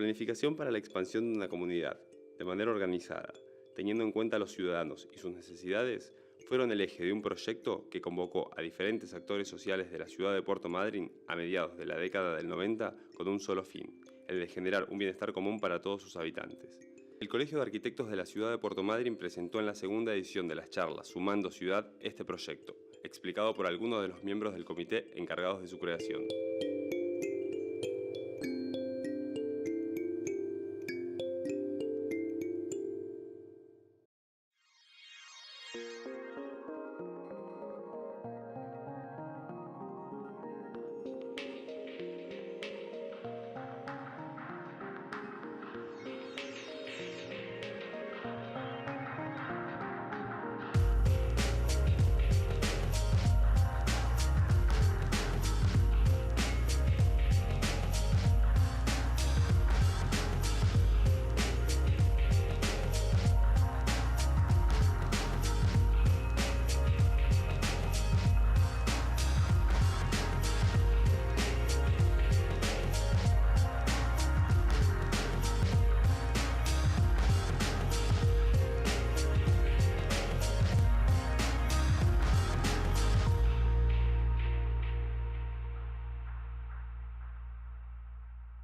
planificación para la expansión de una comunidad, de manera organizada, teniendo en cuenta a los ciudadanos y sus necesidades, fueron el eje de un proyecto que convocó a diferentes actores sociales de la ciudad de Puerto Madryn a mediados de la década del 90 con un solo fin, el de generar un bienestar común para todos sus habitantes. El Colegio de Arquitectos de la ciudad de Puerto Madryn presentó en la segunda edición de las charlas Sumando Ciudad este proyecto, explicado por algunos de los miembros del comité encargados de su creación.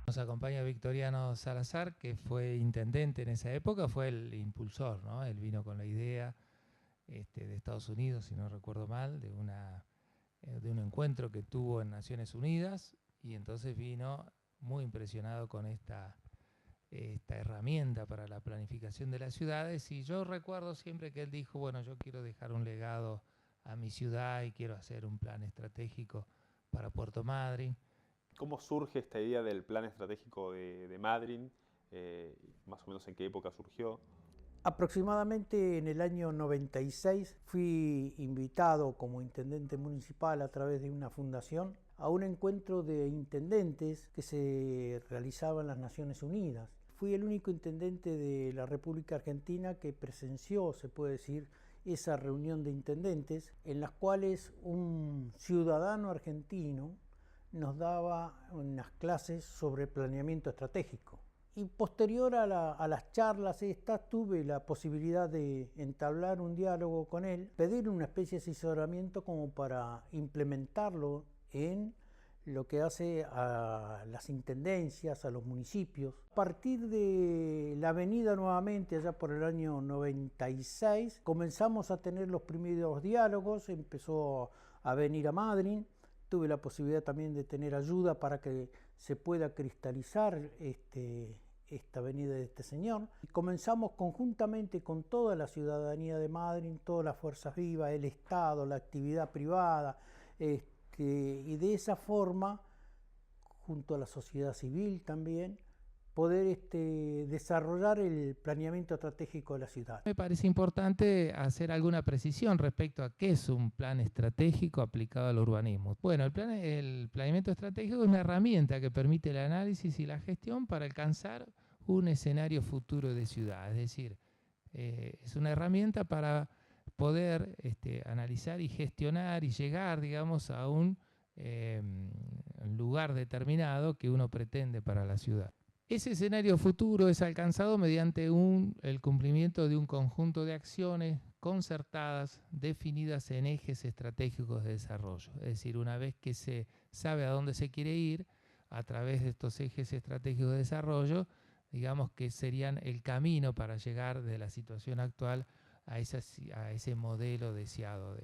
Nos acompaña Victoriano Salazar, que fue intendente en esa época, fue el impulsor, ¿no? Él vino con la idea de Estados Unidos, si no recuerdo mal, de un encuentro que tuvo en Naciones Unidas, y entonces vino muy impresionado con esta herramienta para la planificación de las ciudades. Y yo recuerdo siempre que él dijo, bueno, yo quiero dejar un legado a mi ciudad y quiero hacer un plan estratégico para Puerto Madryn. ¿Cómo surge esta idea del plan estratégico de Madryn? Más o menos en qué época surgió. Aproximadamente en el año 96 fui invitado como intendente municipal a través de una fundación a un encuentro de intendentes que se realizaba en las Naciones Unidas. Fui el único intendente de la República Argentina que presenció, se puede decir, esa reunión de intendentes en las cuales un ciudadano argentino nos daba unas clases sobre planeamiento estratégico. Y posterior a las charlas estas tuve la posibilidad de entablar un diálogo con él, pedir una especie de asesoramiento como para implementarlo en lo que hace a las intendencias, a los municipios. A partir de la venida nuevamente, allá por el año 96, comenzamos a tener los primeros diálogos, empezó a venir a Madryn. Tuve la posibilidad también de tener ayuda para que se pueda cristalizar esta venida de este señor. Y comenzamos conjuntamente con toda la ciudadanía de Madryn, todas las fuerzas vivas, el Estado, la actividad privada, y de esa forma, junto a la sociedad civil también, poder desarrollar el planeamiento estratégico de la ciudad. Me parece importante hacer alguna precisión respecto a qué es un plan estratégico aplicado al urbanismo. Bueno, el planeamiento estratégico es una herramienta que permite el análisis y la gestión para alcanzar un escenario futuro de ciudad. Es decir, es una herramienta para poder analizar y gestionar y llegar, digamos, a un lugar determinado que uno pretende para la ciudad. Ese escenario futuro es alcanzado mediante el cumplimiento de un conjunto de acciones concertadas, definidas en ejes estratégicos de desarrollo. Es decir, una vez que se sabe a dónde se quiere ir, a través de estos ejes estratégicos de desarrollo, digamos que serían el camino para llegar de la situación actual a ese modelo deseado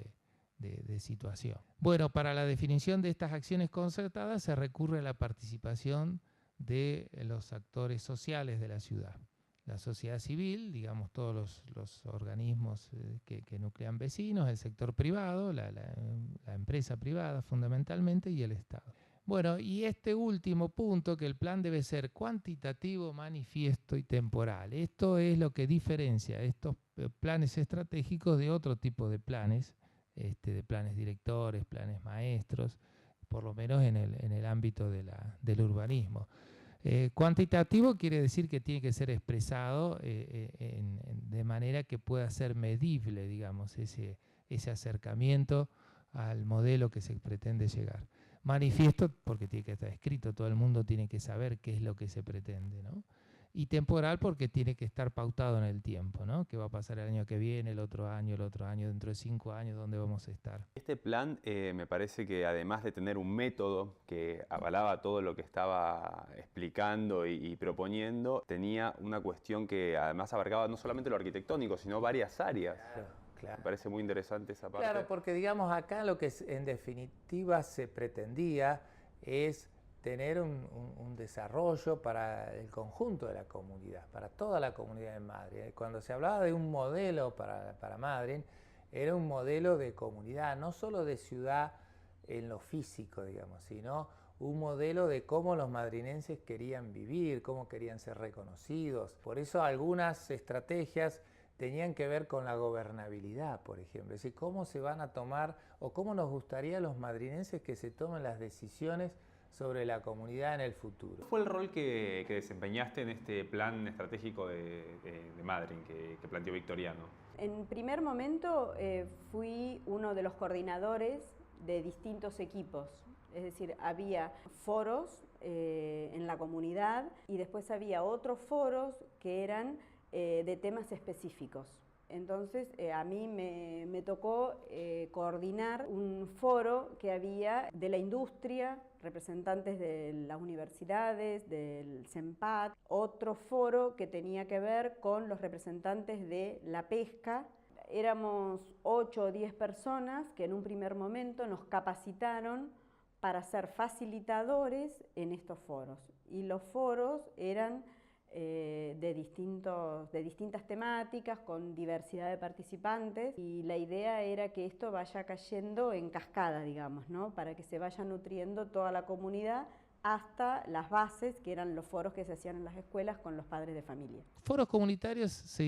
de situación. Bueno, para la definición de estas acciones concertadas se recurre a la participación de los actores sociales de la ciudad. La sociedad civil, digamos todos los organismos que nuclean vecinos, el sector privado, la empresa privada fundamentalmente y el Estado. Bueno, y este último punto, que el plan debe ser cuantitativo, manifiesto y temporal. Esto es lo que diferencia estos planes estratégicos de otro tipo de planes directores, planes maestros, por lo menos en el ámbito del urbanismo. Cuantitativo quiere decir que tiene que ser expresado de manera que pueda ser medible, digamos, ese acercamiento al modelo que se pretende llegar. manifiesto porque tiene que estar escrito, todo el mundo tiene que saber qué es lo que se pretende, ¿no? Y temporal porque tiene que estar pautado en el tiempo, ¿no? ¿Qué va a pasar el año que viene, el otro año, dentro de 5 años, dónde vamos a estar? Este plan me parece que además de tener un método que avalaba todo lo que estaba explicando y proponiendo, tenía una cuestión que además abarcaba no solamente lo arquitectónico, sino varias áreas. Claro. Me parece muy interesante esa parte. Claro, porque digamos acá lo que en definitiva se pretendía es tener un desarrollo para el conjunto de la comunidad, para toda la comunidad de Madrid. Cuando se hablaba de un modelo para Madrid, era un modelo de comunidad, no solo de ciudad en lo físico, digamos, sino un modelo de cómo los madrinenses querían vivir, cómo querían ser reconocidos. Por eso algunas estrategias tenían que ver con la gobernabilidad, por ejemplo. Es decir, cómo se van a tomar o cómo nos gustaría a los madrinenses que se tomen las decisiones sobre la comunidad en el futuro. ¿Cuál fue el rol que desempeñaste en este plan estratégico de Madryn que planteó Victoriano? En primer momento fui uno de los coordinadores de distintos equipos. Es decir, había foros en la comunidad y después había otros foros que eran de temas específicos. Entonces a mí me tocó coordinar un foro que había de la industria, representantes de las universidades, del CEMPAT, otro foro que tenía que ver con los representantes de la pesca. Éramos 8 o 10 personas que en un primer momento nos capacitaron para ser facilitadores en estos foros. Y los foros eran de distintas temáticas, con diversidad de participantes, y la idea era que esto vaya cayendo en cascada, digamos, ¿no? Para que se vaya nutriendo toda la comunidad hasta las bases, que eran los foros que se hacían en las escuelas con los padres de familia. Foros comunitarios se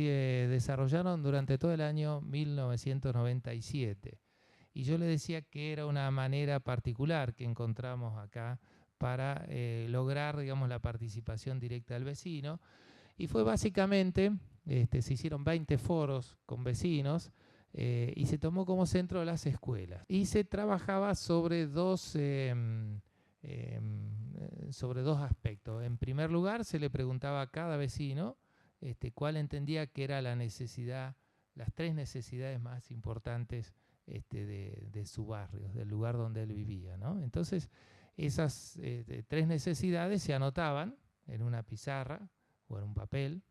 desarrollaron durante todo el año 1997, y yo le decía que era una manera particular que encontramos acá para lograr, digamos, la participación directa del vecino. Y fue básicamente, se hicieron 20 foros con vecinos y se tomó como centro las escuelas. Y se trabajaba sobre dos aspectos. En primer lugar, se le preguntaba a cada vecino cuál entendía que era la necesidad, las 3 necesidades más importantes de su barrio, del lugar donde él vivía, ¿no? Entonces, esas 3 necesidades se anotaban en una pizarra o en un papel,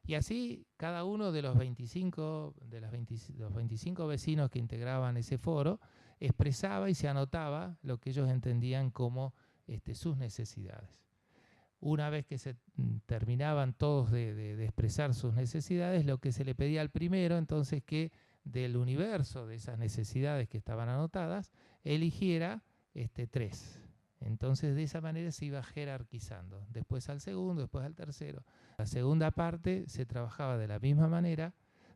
y así cada uno de los 25 vecinos que integraban ese foro expresaba y se anotaba lo que ellos entendían como sus necesidades. Una vez que se terminaban todos de expresar sus necesidades, lo que se le pedía al primero, entonces, que del universo de esas necesidades que estaban anotadas, eligiera 3. Entonces de esa manera se iba jerarquizando, después al segundo, después al tercero. La segunda parte se trabajaba de la misma manera,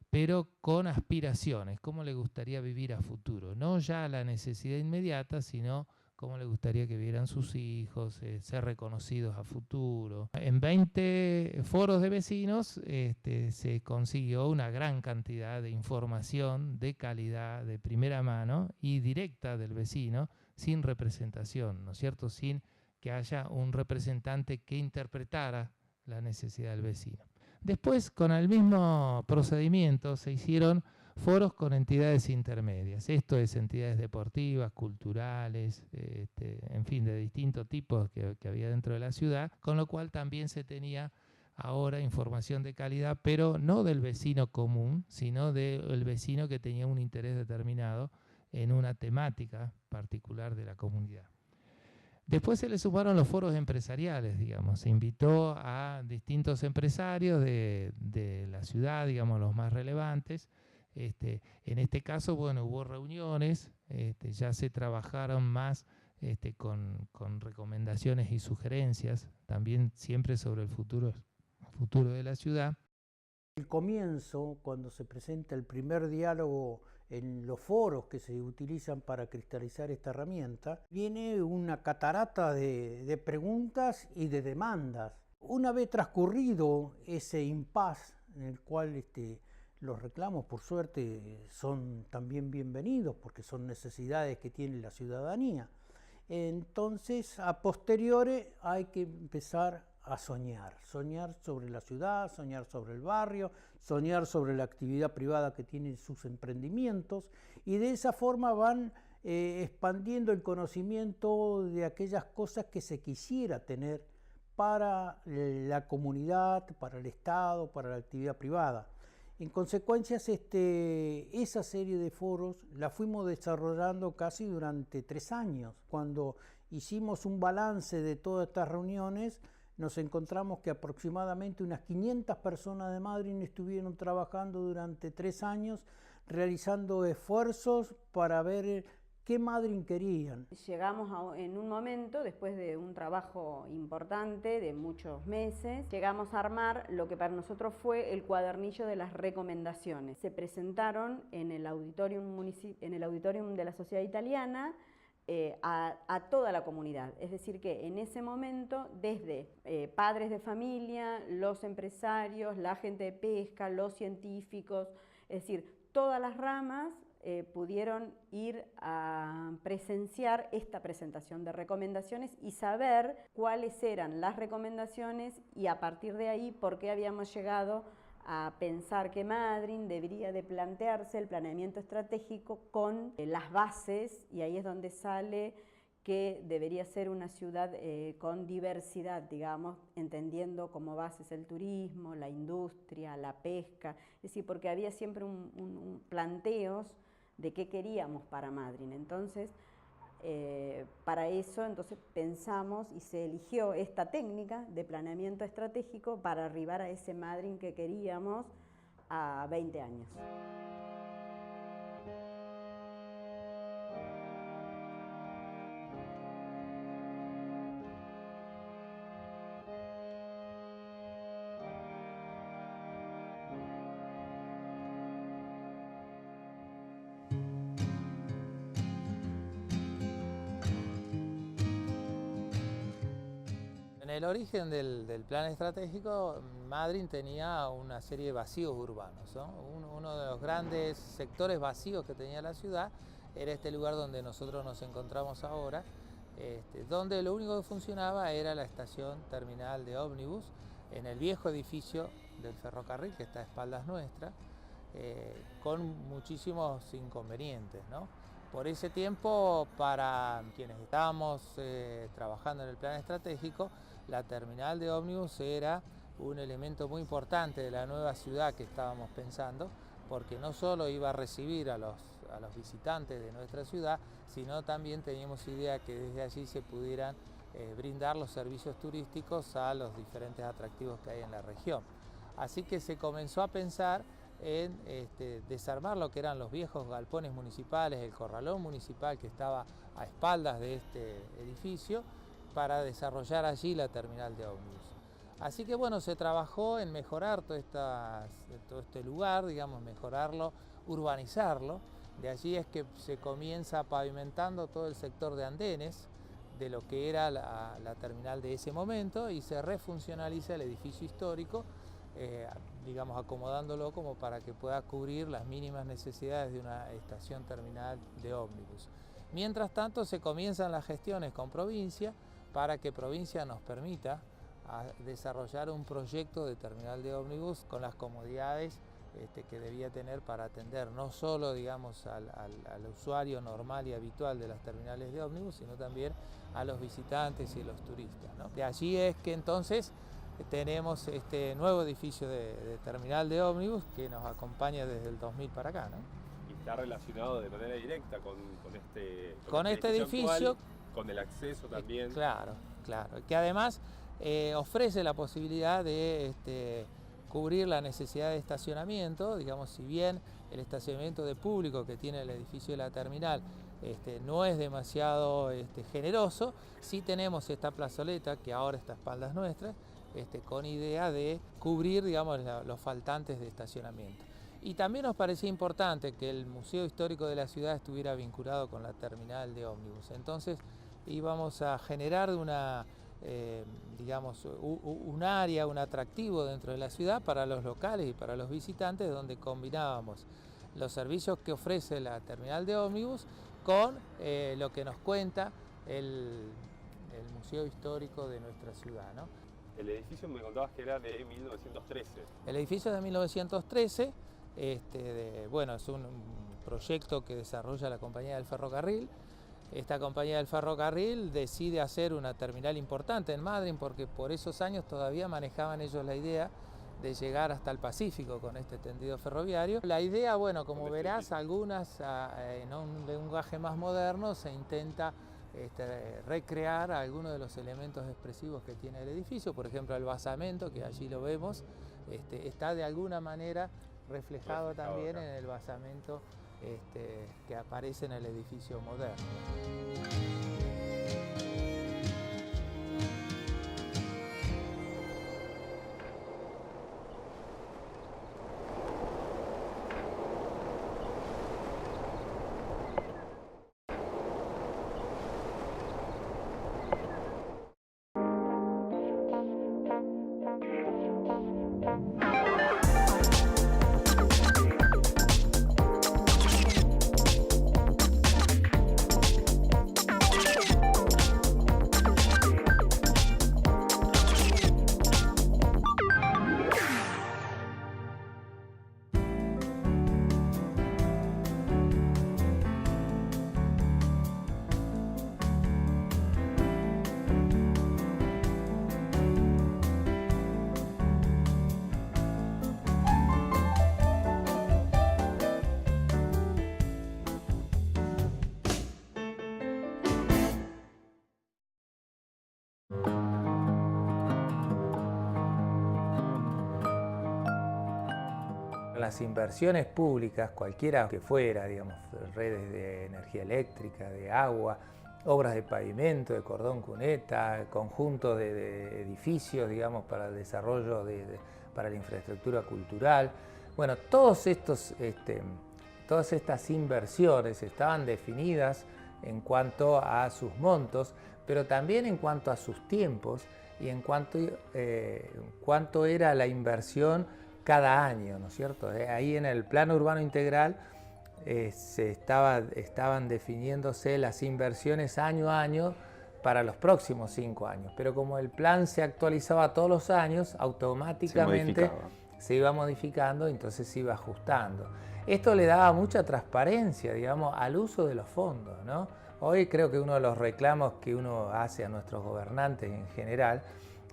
pero con aspiraciones, cómo le gustaría vivir a futuro, no ya la necesidad inmediata, sino cómo le gustaría que vivieran sus hijos, ser reconocidos a futuro. En 20 foros de vecinos se consiguió una gran cantidad de información de calidad, de primera mano y directa del vecino, sin representación, ¿no es cierto?, sin que haya un representante que interpretara la necesidad del vecino. Después, con el mismo procedimiento, se hicieron foros con entidades intermedias. Esto es entidades deportivas, culturales, en fin, de distintos tipos que había dentro de la ciudad, con lo cual también se tenía ahora información de calidad, pero no del vecino común, sino del vecino que tenía un interés determinado en una temática particular de la comunidad. Después se le sumaron los foros empresariales, digamos. Se invitó a distintos empresarios de la ciudad, digamos, los más relevantes. En este caso, bueno, hubo reuniones, ya se trabajaron más con recomendaciones y sugerencias, también siempre sobre el futuro de la ciudad. El comienzo, cuando se presenta el primer diálogo en los foros que se utilizan para cristalizar esta herramienta, viene una catarata de preguntas y de demandas. Una vez transcurrido ese impasse en el cual los reclamos, por suerte, son también bienvenidos porque son necesidades que tiene la ciudadanía, Entonces, a posteriori hay que empezar a soñar sobre la ciudad, soñar sobre el barrio, soñar sobre la actividad privada que tienen sus emprendimientos, y de esa forma van expandiendo el conocimiento de aquellas cosas que se quisiera tener para la comunidad, para el Estado, para la actividad privada. En consecuencia, esa serie de foros la fuimos desarrollando casi durante 3 años. Cuando hicimos un balance de todas estas reuniones, nos encontramos que aproximadamente unas 500 personas de Madryn estuvieron trabajando durante 3 años, realizando esfuerzos para ver qué Madryn querían. Llegamos en un momento, después de un trabajo importante de muchos meses, llegamos a armar lo que para nosotros fue el cuadernillo de las recomendaciones. Se presentaron en el auditorium de la Sociedad Italiana a toda la comunidad. Es decir que en ese momento, desde padres de familia, los empresarios, la gente de pesca, los científicos, es decir, todas las ramas pudieron ir a presenciar esta presentación de recomendaciones y saber cuáles eran las recomendaciones, y a partir de ahí por qué habíamos llegado a pensar que Madryn debería de plantearse el planeamiento estratégico con las bases, y ahí es donde sale que debería ser una ciudad con diversidad, digamos, entendiendo como bases el turismo, la industria, la pesca, es decir, porque había siempre un planteos de qué queríamos para Madryn. Entonces, para eso pensamos y se eligió esta técnica de planeamiento estratégico para arribar a ese Madryn que queríamos a 20 años. En el origen del plan estratégico, Madryn tenía una serie de vacíos urbanos, ¿no? Uno de los grandes sectores vacíos que tenía la ciudad era este lugar donde nosotros nos encontramos ahora, donde lo único que funcionaba era la estación terminal de ómnibus en el viejo edificio del ferrocarril que está a espaldas nuestras, con muchísimos inconvenientes, ¿no? Por ese tiempo, para quienes estábamos trabajando en el plan estratégico, la terminal de ómnibus era un elemento muy importante de la nueva ciudad que estábamos pensando, porque no solo iba a recibir a los visitantes de nuestra ciudad, sino también teníamos idea que desde allí se pudieran brindar los servicios turísticos a los diferentes atractivos que hay en la región. Así que se comenzó a pensar en desarmar lo que eran los viejos galpones municipales, el corralón municipal que estaba a espaldas de este edificio, para desarrollar allí la terminal de ómnibus. Así que bueno, se trabajó en mejorar todo este lugar, digamos, mejorarlo, urbanizarlo. De allí es que se comienza pavimentando todo el sector de andenes de lo que era la terminal de ese momento, y se refuncionaliza el edificio histórico, digamos, acomodándolo como para que pueda cubrir las mínimas necesidades de una estación terminal de ómnibus. Mientras tanto, se comienzan las gestiones con provincia para que provincia nos permita desarrollar un proyecto de terminal de ómnibus con las comodidades que debía tener para atender no solo, digamos, al usuario normal y habitual de las terminales de ómnibus, sino también a los visitantes y los turistas, ¿no? De allí es que entonces tenemos este nuevo edificio de terminal de ómnibus que nos acompaña desde el 2000 para acá, ¿no? Y está relacionado de manera directa con este edificio actual, con el acceso también. Claro, que además ofrece la posibilidad de cubrir la necesidad de estacionamiento. Digamos, si bien el estacionamiento de público que tiene el edificio de la terminal no es demasiado generoso, sí tenemos esta plazoleta que ahora está a espaldas nuestras, con idea de cubrir, digamos, los faltantes de estacionamiento. Y también nos parecía importante que el Museo Histórico de la ciudad estuviera vinculado con la terminal de ómnibus. Entonces íbamos a generar digamos, un área, un atractivo dentro de la ciudad para los locales y para los visitantes, donde combinábamos los servicios que ofrece la terminal de ómnibus con lo que nos cuenta el museo histórico de nuestra ciudad, ¿no? El edificio me contabas que era de 1913. El edificio es de 1913, bueno, es un proyecto que desarrolla la Compañía del Ferrocarril. Esta Compañía del Ferrocarril decide hacer una terminal importante en Madryn porque por esos años todavía manejaban ellos la idea de llegar hasta el Pacífico con este tendido ferroviario. La idea, bueno, como verás, algunas en un lenguaje más moderno se intenta recrear algunos de los elementos expresivos que tiene el edificio, por ejemplo el basamento, que allí lo vemos, está de alguna manera reflejado también en el basamento que aparece en el edificio moderno. Las inversiones públicas, cualquiera que fuera, digamos, redes de energía eléctrica, de agua, obras de pavimento, de cordón cuneta, conjuntos de edificios, digamos, para el desarrollo para la infraestructura cultural. Bueno, todas estas inversiones estaban definidas en cuanto a sus montos, pero también en cuanto a sus tiempos y en cuánto era la inversión cada año, ¿no es cierto? Ahí en el Plan Urbano Integral estaban definiéndose las inversiones año a año para los próximos 5 años, pero como el plan se actualizaba todos los años, automáticamente se iba modificando, entonces se iba ajustando. Esto le daba mucha transparencia, digamos, al uso de los fondos, ¿no? Hoy creo que uno de los reclamos que uno hace a nuestros gobernantes en general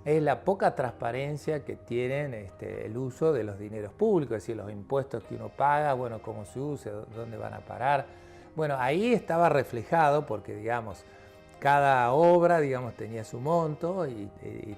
es la poca transparencia que tienen el uso de los dineros públicos, es decir, los impuestos que uno paga, bueno, cómo se usa, dónde van a parar. Bueno, ahí estaba reflejado porque, digamos, cada obra, digamos, tenía su monto y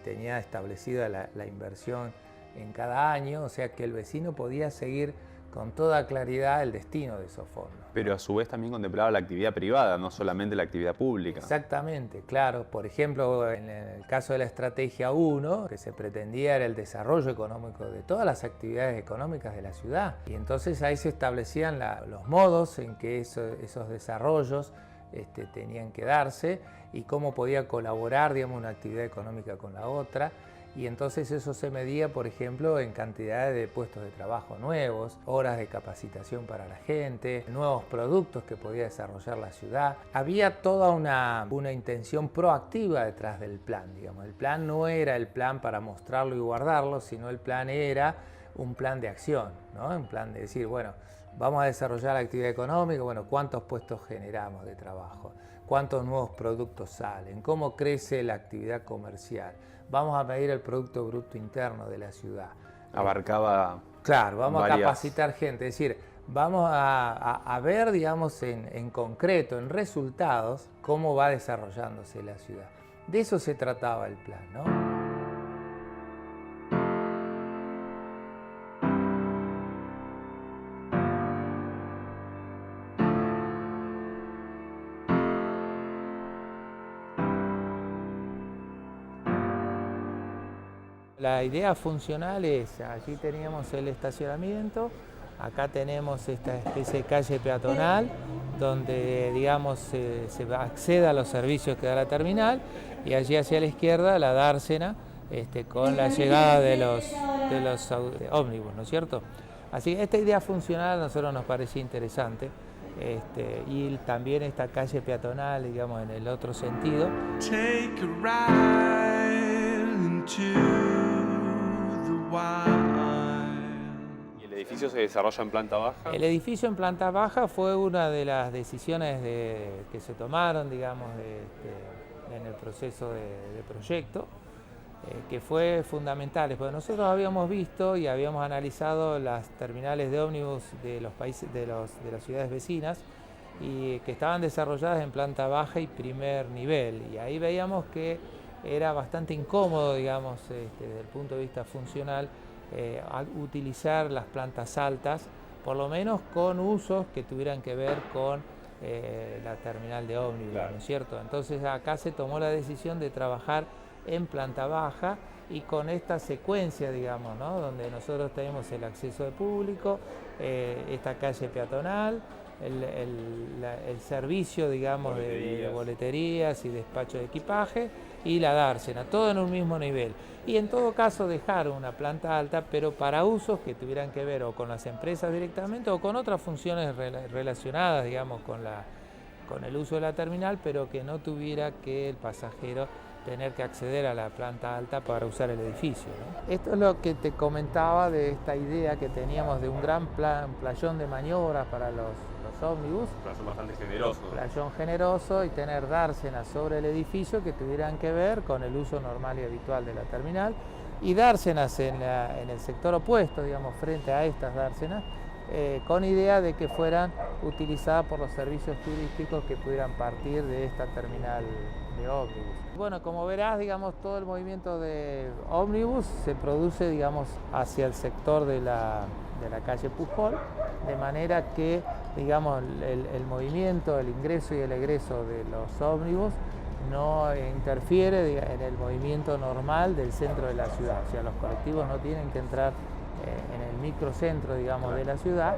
tenía establecida la inversión en cada año, o sea que el vecino podía seguir con toda claridad el destino de esos fondos. Pero a su vez también contemplaba la actividad privada, no solamente la actividad pública. Exactamente, claro. Por ejemplo, en el caso de la Estrategia 1, que se pretendía era el desarrollo económico de todas las actividades económicas de la ciudad. Y entonces ahí se establecían los modos en que esos desarrollos tenían que darse y cómo podía colaborar, digamos, una actividad económica con la otra. Y entonces eso se medía, por ejemplo, en cantidades de puestos de trabajo nuevos, horas de capacitación para la gente, nuevos productos que podía desarrollar la ciudad. Había toda una intención proactiva detrás del plan, digamos. El plan no era el plan para mostrarlo y guardarlo, sino el plan era un plan de acción, ¿no? Un plan de decir, bueno, vamos a desarrollar la actividad económica, bueno, ¿cuántos puestos generamos de trabajo? ¿Cuántos nuevos productos salen? ¿Cómo crece la actividad comercial? Vamos a medir el Producto Bruto Interno de la ciudad. Abarcaba. Claro, vamos a capacitar gente, es decir, vamos a ver, digamos, en concreto, en resultados, cómo va desarrollándose la ciudad. De eso se trataba el plan, ¿no? La idea funcional es, allí teníamos el estacionamiento, acá tenemos esta especie de calle peatonal donde, digamos, se accede a los servicios que da la terminal y allí hacia la izquierda la dársena con la llegada de los ómnibus, ¿no es cierto? Así que esta idea funcional a nosotros nos parecía interesante y también esta calle peatonal, digamos, en el otro sentido. Take a ride into the wild. ¿Y el edificio se desarrolla en planta baja? El edificio en planta baja fue una de las decisiones que se tomaron, digamos, en el proceso de proyecto, que fue fundamental, porque nosotros habíamos visto y habíamos analizado las terminales de ómnibus de los países, de las ciudades vecinas, y que estaban desarrolladas en planta baja y primer nivel, y ahí veíamos que era bastante incómodo, digamos, desde el punto de vista funcional, utilizar las plantas altas, por lo menos con usos que tuvieran que ver con la terminal de ómnibus, claro, ¿no es cierto? Entonces acá se tomó la decisión de trabajar en planta baja y con esta secuencia, digamos, ¿no? Donde nosotros tenemos el acceso de público, esta calle peatonal, el servicio, digamos, de boleterías y despacho de equipaje y la dársena, todo en un mismo nivel. Y en todo caso dejar una planta alta, pero para usos que tuvieran que ver o con las empresas directamente o con otras funciones relacionadas, digamos, con el uso de la terminal, pero que no tuviera que el pasajero tener que acceder a la planta alta para usar el edificio, ¿no? Esto es lo que te comentaba de esta idea que teníamos de un gran playón de maniobras para los ómnibus. Un playón bastante generoso. Playón generoso y tener dársenas sobre el edificio que tuvieran que ver con el uso normal y habitual de la terminal, y dársenas en el sector opuesto, digamos, frente a estas dársenas, con idea de que fueran utilizadas por los servicios turísticos que pudieran partir de esta terminal de ómnibus. Bueno, como verás, digamos, todo el movimiento de ómnibus se produce, digamos, hacia el sector de la calle Pujol, de manera que, digamos, el movimiento, el ingreso y el egreso de los ómnibus no interfiere en el movimiento normal del centro de la ciudad. O sea, los colectivos no tienen que entrar en el microcentro, digamos, de la ciudad,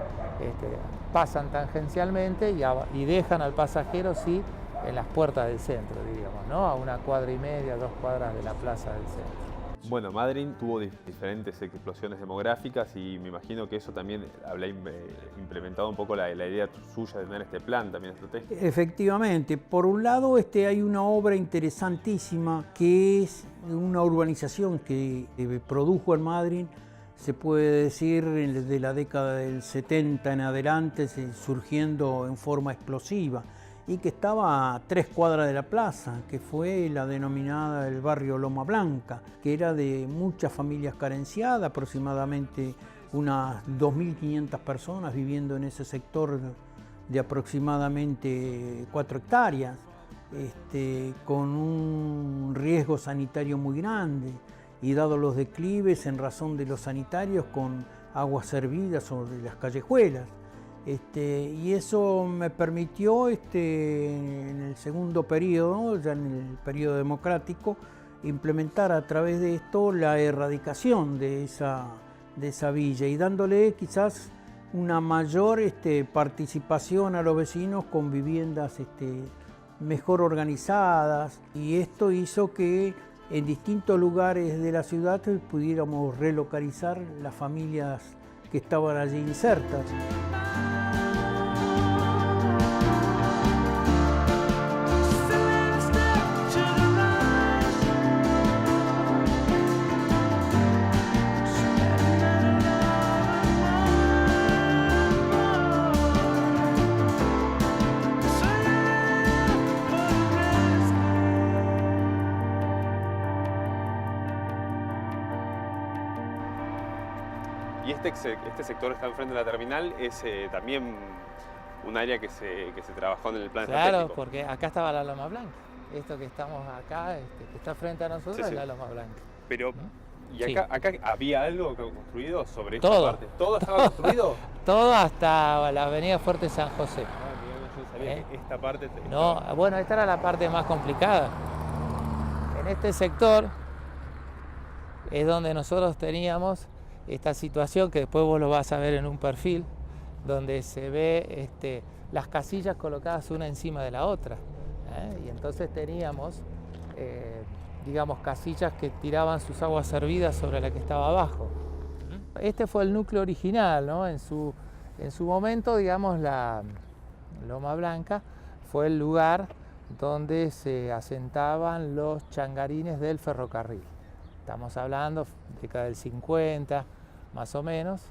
pasan tangencialmente y dejan al pasajero, sí, en las puertas del centro, digamos, ¿no? A 1,5 cuadras, 2 cuadras de la plaza del centro. Bueno, Madryn tuvo diferentes explosiones demográficas y me imagino que eso también habrá implementado un poco la idea suya de tener este plan también estratégico. Efectivamente, por un lado hay una obra interesantísima que es una urbanización que produjo en Madryn, se puede decir desde la década del 70 en adelante, surgiendo en forma explosiva, y que estaba a 3 cuadras de la plaza, que fue la denominada el barrio Loma Blanca, que era de muchas familias carenciadas, aproximadamente unas 2.500 personas viviendo en ese sector de aproximadamente 4 hectáreas, con un riesgo sanitario muy grande, y dado los declives en razón de los sanitarios, con aguas servidas sobre las callejuelas. Y eso me permitió en el segundo periodo, ya en el periodo democrático, implementar a través de esto la erradicación de esa villa y dándole quizás una mayor participación a los vecinos con viviendas mejor organizadas, y esto hizo que en distintos lugares de la ciudad pudiéramos relocalizar las familias que estaban allí insertas. Y este sector está enfrente de la terminal, es también un área que se trabajó en el plan estratégico. Claro, porque acá estaba la Loma Blanca. Esto que estamos acá, que está frente a nosotros, sí, es la Loma Blanca. Pero, ¿no? ¿y acá había algo construido sobre esta todo. parte? ¿Todo estaba construido? Todo hasta la avenida Fuerte San José. Yo sabía que esta parte... No, bueno, esta era la parte más complicada. En este sector es donde nosotros teníamos esta situación que después vos lo vas a ver en un perfil, donde se ve las casillas colocadas una encima de la otra, y entonces teníamos, digamos, casillas que tiraban sus aguas servidas sobre la que estaba abajo. Este fue el núcleo original, ¿no? En su momento, digamos, Loma Blanca fue el lugar donde se asentaban los changarines del ferrocarril. Estamos hablando década del 50, más o menos,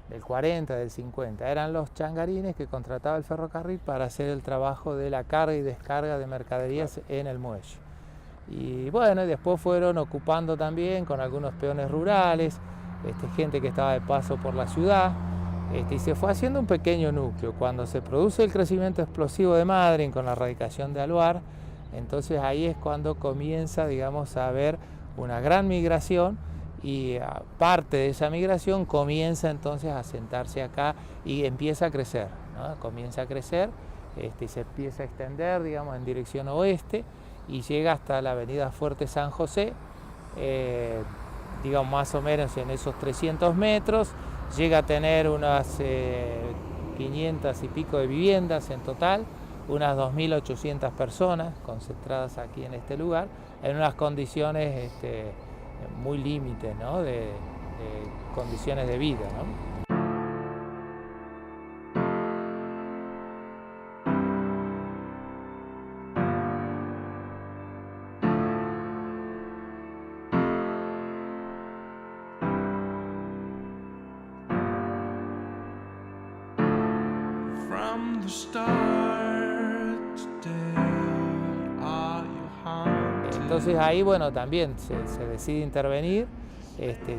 del 40, del 50. Eran los changarines que contrataba el ferrocarril para hacer el trabajo de la carga y descarga de mercaderías en el muelle. Y bueno, y después fueron ocupando también con algunos peones rurales, gente que estaba de paso por la ciudad, y se fue haciendo un pequeño núcleo. Cuando se produce el crecimiento explosivo de Madryn con la erradicación de Aluar, entonces ahí es cuando comienza, digamos, a haber una gran migración, y parte de esa migración comienza entonces a asentarse acá y empieza a crecer, ¿no? Comienza a crecer, y se empieza a extender, digamos, en dirección oeste, y llega hasta la avenida Fuerte San José, digamos más o menos en esos 300 metros, llega a tener unas 500 y pico de viviendas en total, unas 2.800 personas concentradas aquí en este lugar, en unas condiciones muy límites, ¿no? de condiciones de vida, ¿no? From the start today, are you haunted? Entonces ahí, bueno, también se decide intervenir,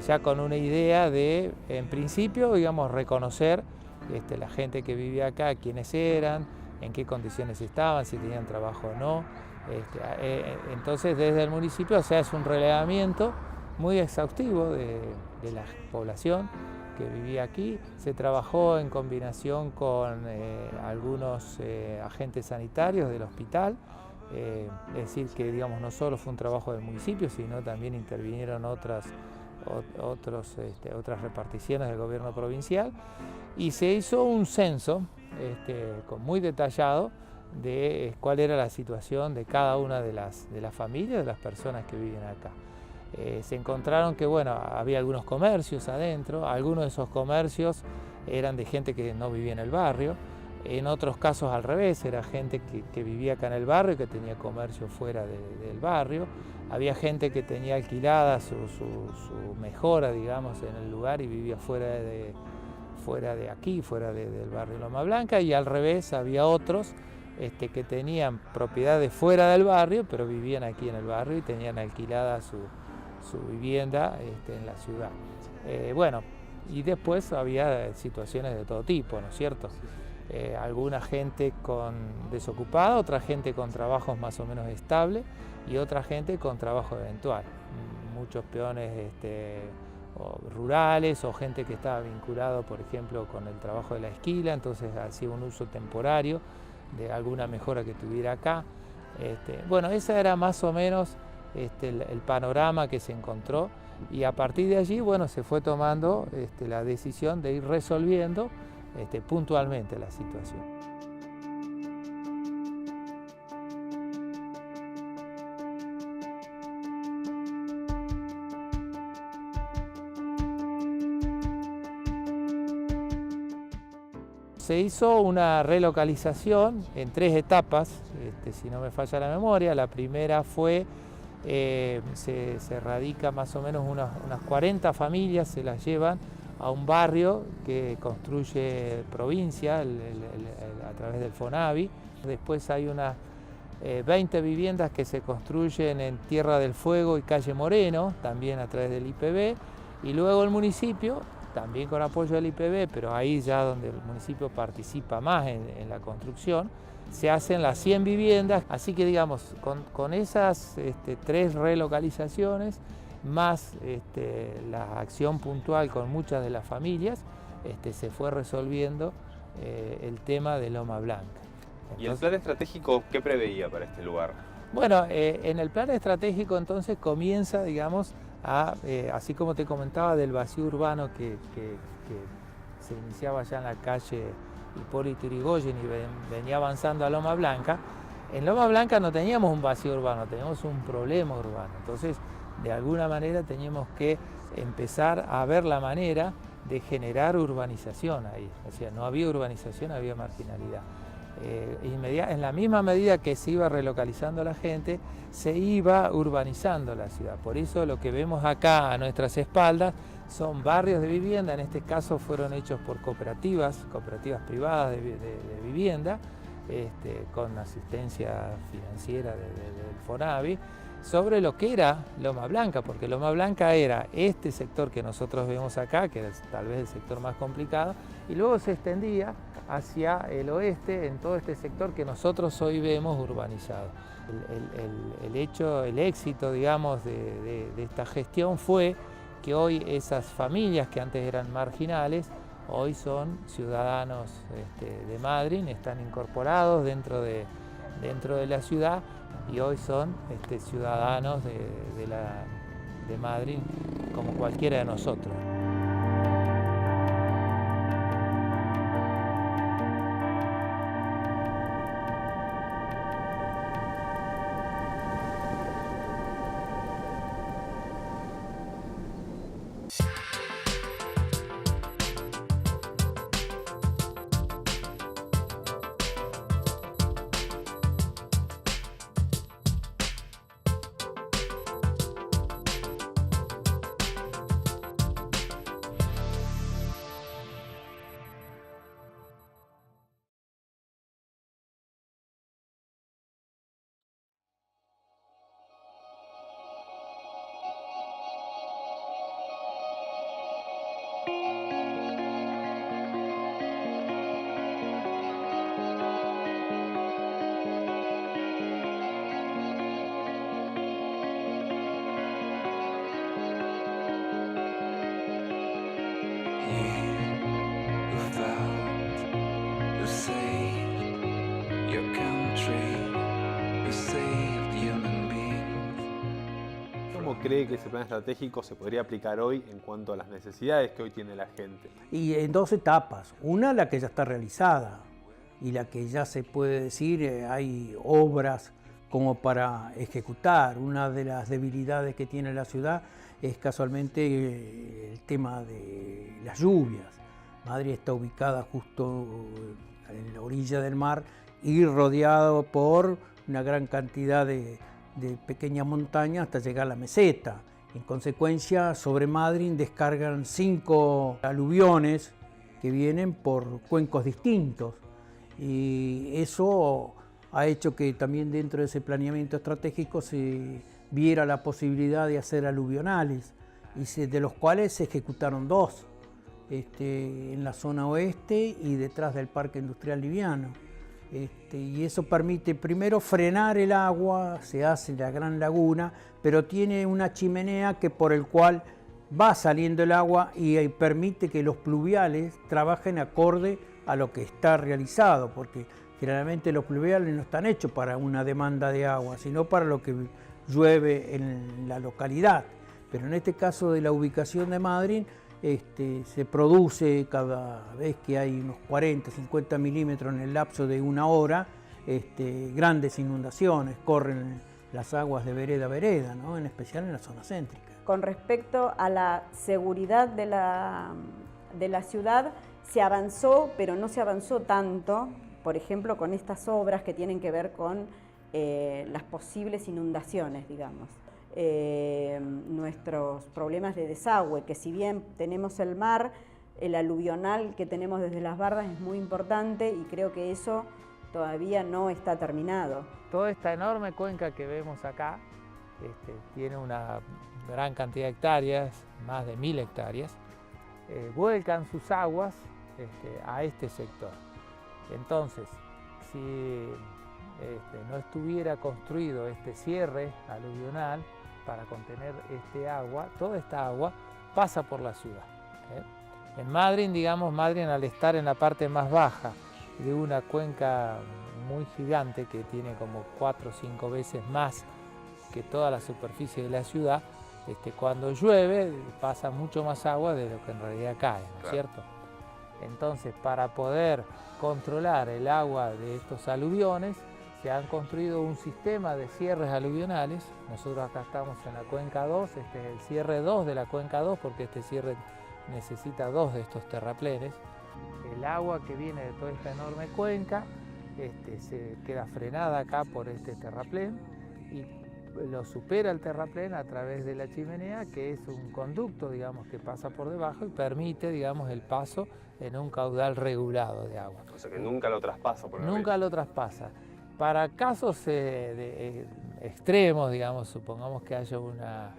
ya con una idea de, en principio, digamos, reconocer la gente que vivía acá, quiénes eran, en qué condiciones estaban, si tenían trabajo o no. Entonces desde el municipio se hace un relevamiento muy exhaustivo de la población que vivía aquí. Se trabajó en combinación con algunos agentes sanitarios del hospital, es decir, que digamos, no solo fue un trabajo del municipio, sino también intervinieron otras reparticiones del gobierno provincial, y se hizo un censo muy detallado de cuál era la situación de cada una de las familias, de las personas que viven acá. Se encontraron que, bueno, había algunos comercios adentro, algunos de esos comercios eran de gente que no vivía en el barrio, en otros casos al revés, era gente que vivía acá en el barrio y que tenía comercio fuera del barrio, había gente que tenía alquilada su mejora, digamos, en el lugar y vivía fuera de aquí, fuera del barrio Loma Blanca, y al revés había otros que tenían propiedades fuera del barrio, pero vivían aquí en el barrio y tenían alquilada su vivienda en la ciudad. Bueno, y después había situaciones de todo tipo, ¿no es cierto? Alguna gente desocupada, otra gente con trabajos más o menos estables y otra gente con trabajo eventual. Muchos peones rurales o gente que estaba vinculado, por ejemplo, con el trabajo de la esquila, entonces hacía un uso temporario de alguna mejora que tuviera acá. Bueno, ese era más o menos el panorama que se encontró, y a partir de allí, bueno, se fue tomando la decisión de ir resolviendo puntualmente la situación. Se hizo una relocalización en 3 etapas, si no me falla la memoria. La primera fue, se radica más o menos unas 40 familias, se las llevan a un barrio que construye provincia a través del FONAVI. Después hay unas 20 viviendas que se construyen en Tierra del Fuego y Calle Moreno, también a través del IPB, y luego el municipio, también con apoyo del IPB, pero ahí ya donde el municipio participa más en la construcción, se hacen las 100 viviendas. Así que digamos, con esas 3 relocalizaciones, más la acción puntual con muchas de las familias, se fue resolviendo el tema de Loma Blanca. Entonces, ¿y el plan estratégico qué preveía para este lugar? Bueno, en el plan estratégico entonces comienza, digamos, así como te comentaba del vacío urbano que se iniciaba ya en la calle Hipólito Yrigoyen y venía avanzando a Loma Blanca. En Loma Blanca no teníamos un vacío urbano, teníamos un problema urbano. Entonces, de alguna manera teníamos que empezar a ver la manera de generar urbanización ahí. O sea, no había urbanización, había marginalidad. en la misma medida que se iba relocalizando la gente, se iba urbanizando la ciudad. Por eso lo que vemos acá a nuestras espaldas son barrios de vivienda, en este caso fueron hechos por cooperativas privadas de vivienda, con asistencia financiera del FONAVI, sobre lo que era Loma Blanca, porque Loma Blanca era este sector que nosotros vemos acá, que es tal vez el sector más complicado, y luego se extendía hacia el oeste, en todo este sector que nosotros hoy vemos urbanizado. El éxito, digamos, de esta gestión fue que hoy esas familias que antes eran marginales, hoy son ciudadanos de Madryn, están incorporados dentro de la ciudad y hoy son ciudadanos de Madryn como cualquiera de nosotros. ¿Cómo cree que ese plan estratégico se podría aplicar hoy en cuanto a las necesidades que hoy tiene la gente? Y en dos etapas. Una, la que ya está realizada y la que ya se puede decir hay obras como para ejecutar. Una de las debilidades que tiene la ciudad es casualmente el tema de las lluvias. Madrid está ubicada justo en la orilla del mar y rodeado por una gran cantidad de pequeñas montañas hasta llegar a la meseta. En consecuencia, sobre Madryn descargan 5 aluviones que vienen por cuencos distintos. Y eso ha hecho que también dentro de ese planeamiento estratégico se viera la posibilidad de hacer aluvionales, de los cuales se ejecutaron 2, en la zona oeste y detrás del Parque Industrial Liviano. Y eso permite primero frenar el agua, se hace la gran laguna, pero tiene una chimenea por el cual va saliendo el agua y permite que los pluviales trabajen acorde a lo que está realizado, porque generalmente los pluviales no están hechos para una demanda de agua, sino para lo que llueve en la localidad. Pero en este caso de la ubicación de Madryn, se produce cada vez que hay unos 40, 50 milímetros en el lapso de una hora, grandes inundaciones, corren las aguas de vereda a vereda, ¿no? En especial en la zona céntrica. Con respecto a la seguridad de la ciudad, se avanzó, pero no se avanzó tanto, por ejemplo, con estas obras que tienen que ver con las posibles inundaciones, digamos. Nuestros problemas de desagüe, que si bien tenemos el mar, el aluvional que tenemos desde las bardas es muy importante y creo que eso todavía no está terminado. Toda esta enorme cuenca que vemos acá tiene una gran cantidad de hectáreas, más de 1000 hectáreas, vuelcan sus aguas a este sector. Entonces, si no estuviera construido este cierre aluvional para contener toda esta agua pasa por la ciudad. En Madryn, digamos, Madryn al estar en la parte más baja de una cuenca muy gigante que tiene como 4 o 5 veces más que toda la superficie de la ciudad, cuando llueve pasa mucho más agua de lo que en realidad cae, ¿no es cierto? Entonces, para poder controlar el agua de estos aluviones, se han construido un sistema de cierres aluvionales. Nosotros acá estamos en la cuenca 2, este es el cierre 2 de la cuenca 2, porque este cierre necesita 2 de estos terraplenes. El agua que viene de toda esta enorme cuenca se queda frenada acá por este terraplén y lo supera el terraplén a través de la chimenea, que es un conducto, digamos, que pasa por debajo y permite, digamos, el paso en un caudal regulado de agua. O sea que nunca lo traspasa por Nunca arriba. lo traspasa. Para casos extremos, digamos, supongamos que haya una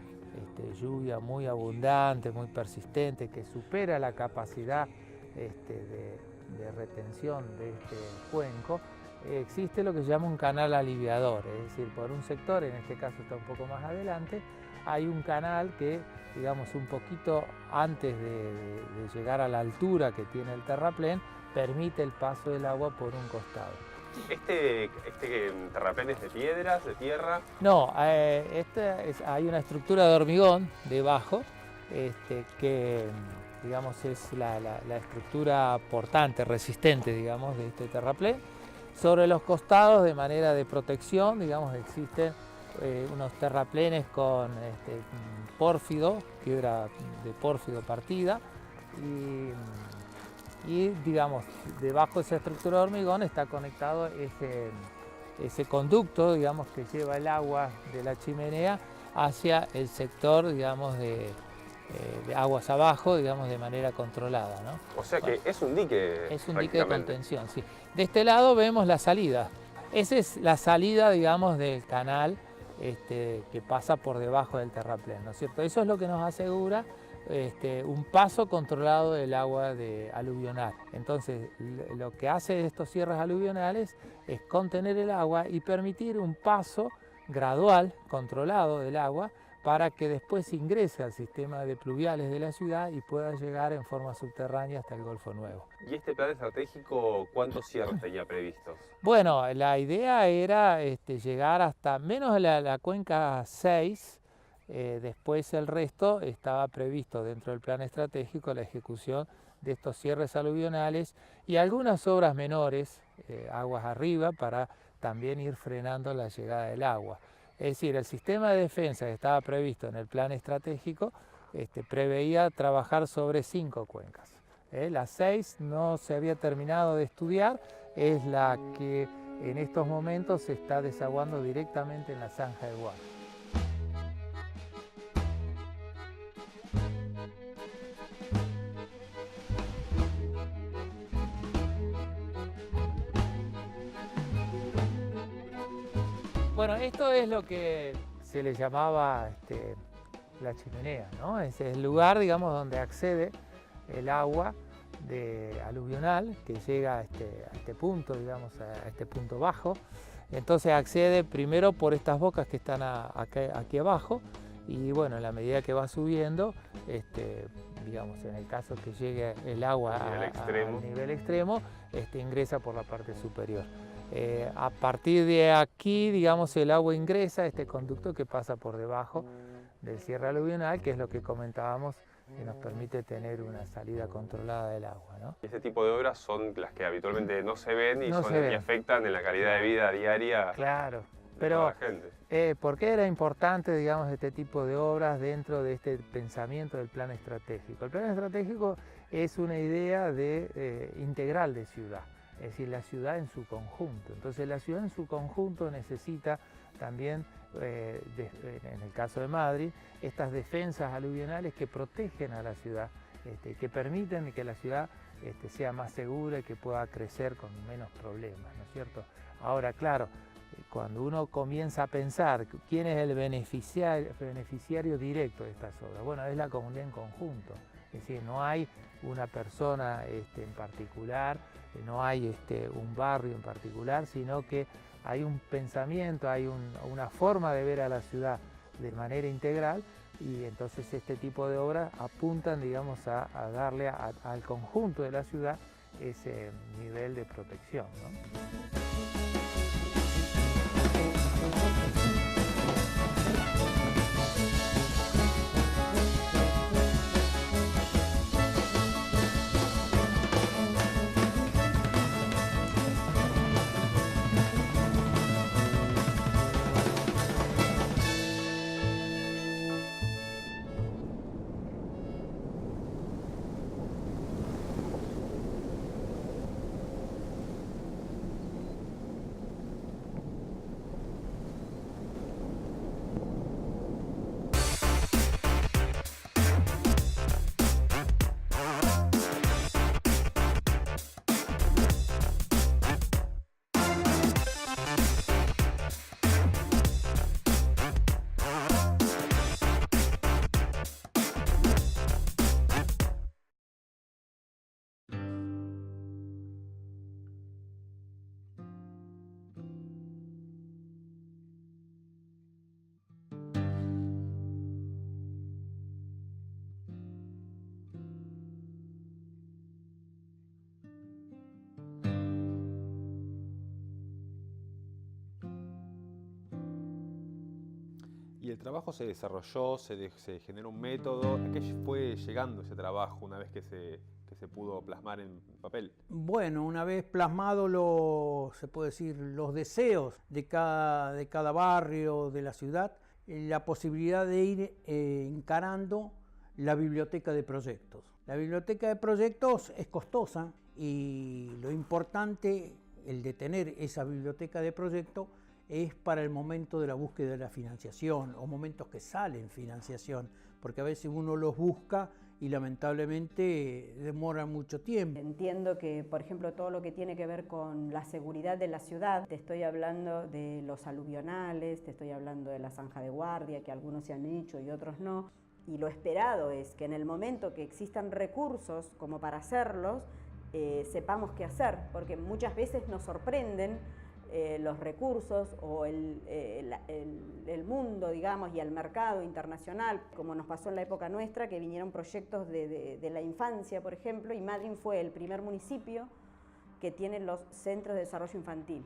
lluvia muy abundante, muy persistente, que supera la capacidad de retención de este cuenco, existe lo que se llama un canal aliviador, es decir, por un sector, en este caso está un poco más adelante, hay un canal que, digamos, un poquito antes de llegar a la altura que tiene el terraplén, permite el paso del agua por un costado. ¿Este terraplén es de piedras, de tierra? No, hay una estructura de hormigón debajo, que, digamos, es la estructura portante, resistente, digamos, de este terraplén. Sobre los costados, de manera de protección, digamos, existen unos terraplenes con pórfido, piedra de pórfido partida, y digamos, debajo de esa estructura de hormigón está conectado ese conducto, digamos, que lleva el agua de la chimenea hacia el sector, digamos, de aguas abajo, digamos, de manera controlada, ¿no? O sea que es un dique. Es un dique de contención, sí. De este lado vemos la salida. Esa es la salida, digamos, del canal que pasa por debajo del terraplén, ¿no es cierto? Eso es lo que nos asegura un paso controlado del agua aluvional. Entonces, lo que hace estos cierres aluvionales es contener el agua y permitir un paso gradual, controlado del agua, para que después ingrese al sistema de pluviales de la ciudad y pueda llegar en forma subterránea hasta el Golfo Nuevo. ¿Y este plan estratégico cuántos cierres tenía previstos? Bueno, la idea era llegar hasta menos la cuenca 6, después el resto estaba previsto dentro del plan estratégico la ejecución de estos cierres aluvionales y algunas obras menores, aguas arriba, para también ir frenando la llegada del agua. Es decir, el sistema de defensa que estaba previsto en el plan estratégico preveía trabajar sobre 5 cuencas. La 6 no se había terminado de estudiar, es la que en estos momentos se está desaguando directamente en la zanja de Guara. Bueno, esto es lo que se le llamaba la chimenea, ¿no? Es el lugar, digamos, donde accede el agua aluvional que llega a este punto, digamos, a este punto bajo. Entonces accede primero por estas bocas que están aquí abajo y, bueno, en la medida que va subiendo, digamos, en el caso que llegue el agua al nivel extremo, ingresa por la parte superior. A partir de aquí, digamos, el agua ingresa a este conducto que pasa por debajo del cierre aluvional, que es lo que comentábamos, que nos permite tener una salida controlada del agua, ¿no? Este tipo de obras son las que habitualmente no se ven y no son las que afectan en la calidad de vida diaria claro, de pero toda la gente. ¿por qué era importante, digamos, este tipo de obras dentro de este pensamiento del plan estratégico? El plan estratégico es una idea integral de ciudad. Es decir, la ciudad en su conjunto. Entonces la ciudad en su conjunto necesita también, en el caso de Madrid, estas defensas aluvionales que protegen a la ciudad, que permiten que la ciudad sea más segura y que pueda crecer con menos problemas, ¿no es cierto? Ahora, claro, cuando uno comienza a pensar quién es el beneficiario directo de estas obras, bueno, es la comunidad en conjunto. Es decir, no hay una persona en particular, no hay un barrio en particular, sino que hay un pensamiento, hay una forma de ver a la ciudad de manera integral y entonces este tipo de obras apuntan, digamos, a darle al conjunto de la ciudad ese nivel de protección, ¿no? Y el trabajo se desarrolló, se generó un método. ¿A qué fue llegando ese trabajo una vez que se pudo plasmar en papel? Bueno, una vez plasmado se puede decir, los deseos de cada barrio de la ciudad, la posibilidad de ir encarando la biblioteca de proyectos. La biblioteca de proyectos es costosa y lo importante, el de tener esa biblioteca de proyectos, es para el momento de la búsqueda de la financiación o momentos que salen financiación, porque a veces uno los busca y lamentablemente demora mucho tiempo. Entiendo que, por ejemplo, todo lo que tiene que ver con la seguridad de la ciudad, te estoy hablando de los aluvionales, te estoy hablando de la zanja de guardia, que algunos se han hecho y otros no, y lo esperado es que en el momento que existan recursos como para hacerlos, sepamos qué hacer, porque muchas veces nos sorprenden los recursos o el mundo, digamos, y el mercado internacional, como nos pasó en la época nuestra, que vinieron proyectos de la infancia, por ejemplo, y Madryn fue el primer municipio que tiene los centros de desarrollo infantil,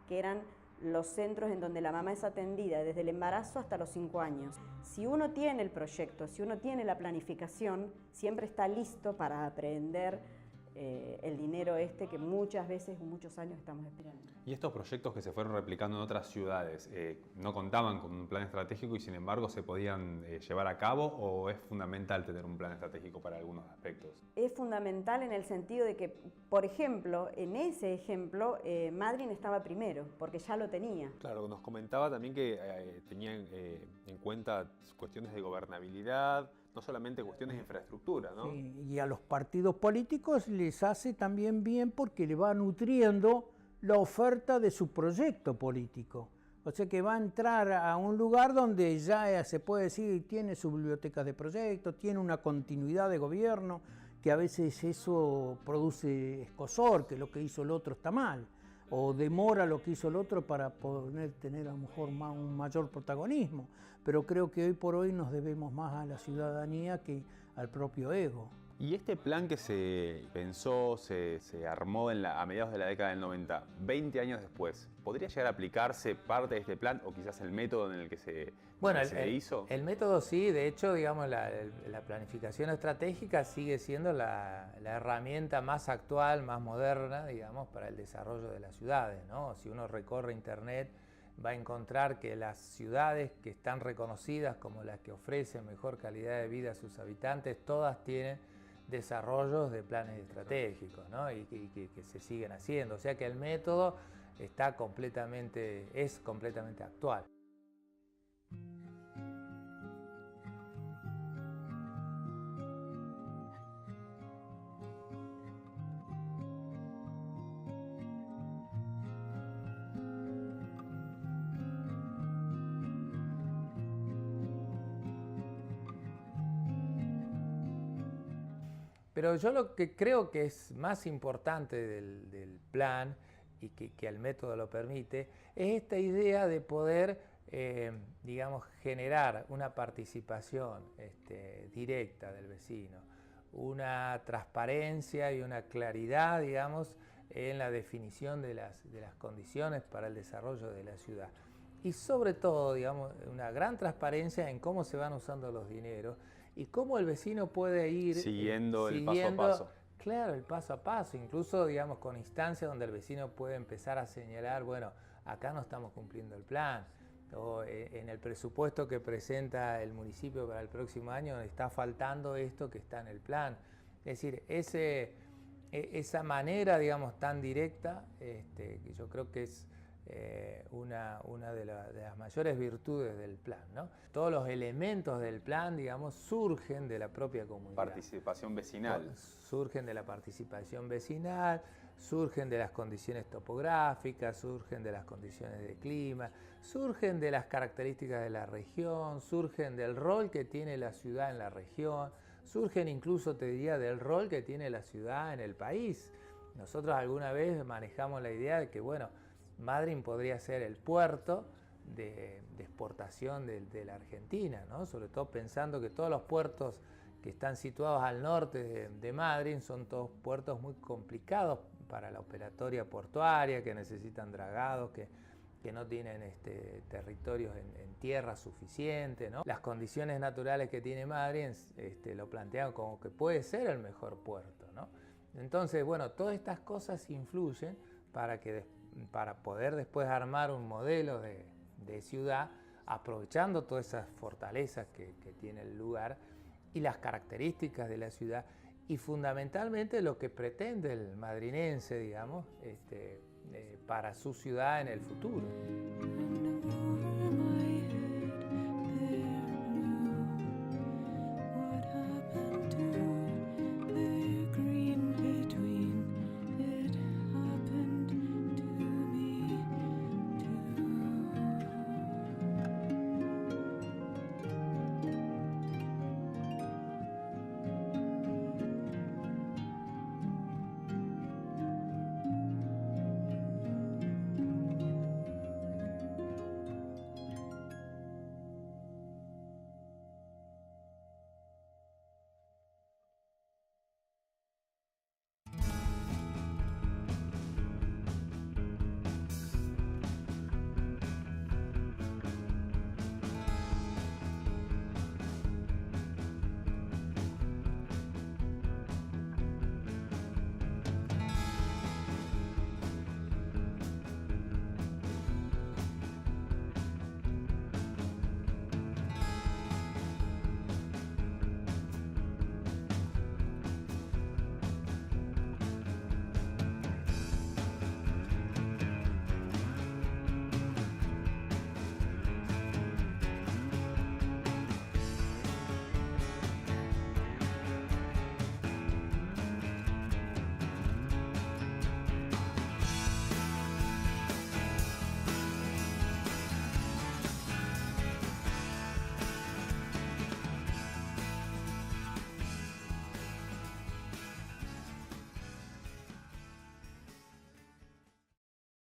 que eran los centros en donde la mamá es atendida desde el embarazo hasta los 5 años. Si uno tiene el proyecto, si uno tiene la planificación, siempre está listo para aprender el dinero que muchas veces, muchos años estamos esperando. Y estos proyectos que se fueron replicando en otras ciudades, ¿no contaban con un plan estratégico y sin embargo se podían llevar a cabo, o es fundamental tener un plan estratégico para algunos aspectos? Es fundamental en el sentido de que, por ejemplo, en ese ejemplo, Madryn estaba primero, porque ya lo tenía. Claro, nos comentaba también que tenían en cuenta cuestiones de gobernabilidad, no solamente cuestiones de infraestructura, ¿no? Sí, y a los partidos políticos les hace también bien porque le va nutriendo la oferta de su proyecto político. O sea que va a entrar a un lugar donde ya se puede decir tiene su biblioteca de proyectos, tiene una continuidad de gobierno, que a veces eso produce escozor, que lo que hizo el otro está mal, o demora lo que hizo el otro para poder tener a lo mejor un mayor protagonismo. Pero creo que hoy por hoy nos debemos más a la ciudadanía que al propio ego. Y este plan que se pensó, se armó a mediados de la década del 90, 20 años después, ¿podría llegar a aplicarse parte de este plan o quizás el método en el que se hizo? El método sí, de hecho, digamos, la planificación estratégica sigue siendo la herramienta más actual, más moderna, digamos, para el desarrollo de las ciudades, ¿no? Si uno recorre Internet, va a encontrar que las ciudades que están reconocidas como las que ofrecen mejor calidad de vida a sus habitantes, todas tienen desarrollos de planes estratégicos, ¿no? y que se siguen haciendo. O sea que el método es completamente actual. Pero yo lo que creo que es más importante del plan y que el método lo permite, es esta idea de poder, digamos, generar una participación directa del vecino, una transparencia y una claridad, digamos, en la definición de las condiciones para el desarrollo de la ciudad. Y sobre todo, digamos, una gran transparencia en cómo se van usando los dineros y cómo el vecino puede ir siguiendo el paso a paso. Claro, el paso a paso, incluso, digamos, con instancias donde el vecino puede empezar a señalar, bueno, acá no estamos cumpliendo el plan, o en el presupuesto que presenta el municipio para el próximo año está faltando esto que está en el plan. Es decir, esa manera, digamos, tan directa, que yo creo que es una de las mayores virtudes del plan, ¿no? Todos los elementos del plan, digamos, surgen de la propia comunidad. Participación vecinal. Surgen de la participación vecinal, surgen de las condiciones topográficas, surgen de las condiciones de clima, surgen de las características de la región, surgen del rol que tiene la ciudad en la región, surgen incluso, te diría, del rol que tiene la ciudad en el país. Nosotros alguna vez manejamos la idea de que, bueno, Madryn podría ser el puerto de exportación de la Argentina, ¿no? Sobre todo pensando que todos los puertos que están situados al norte de Madryn son todos puertos muy complicados para la operatoria portuaria, que necesitan dragados, que que no tienen territorios en tierra suficiente, ¿no? Las condiciones naturales que tiene Madrid lo plantean como que puede ser el mejor puerto, ¿no? Entonces, bueno, todas estas cosas influyen para poder después armar un modelo de ciudad, aprovechando todas esas fortalezas que tiene el lugar y las características de la ciudad, y fundamentalmente lo que pretende el madrinense, digamos, para su ciudad en el futuro.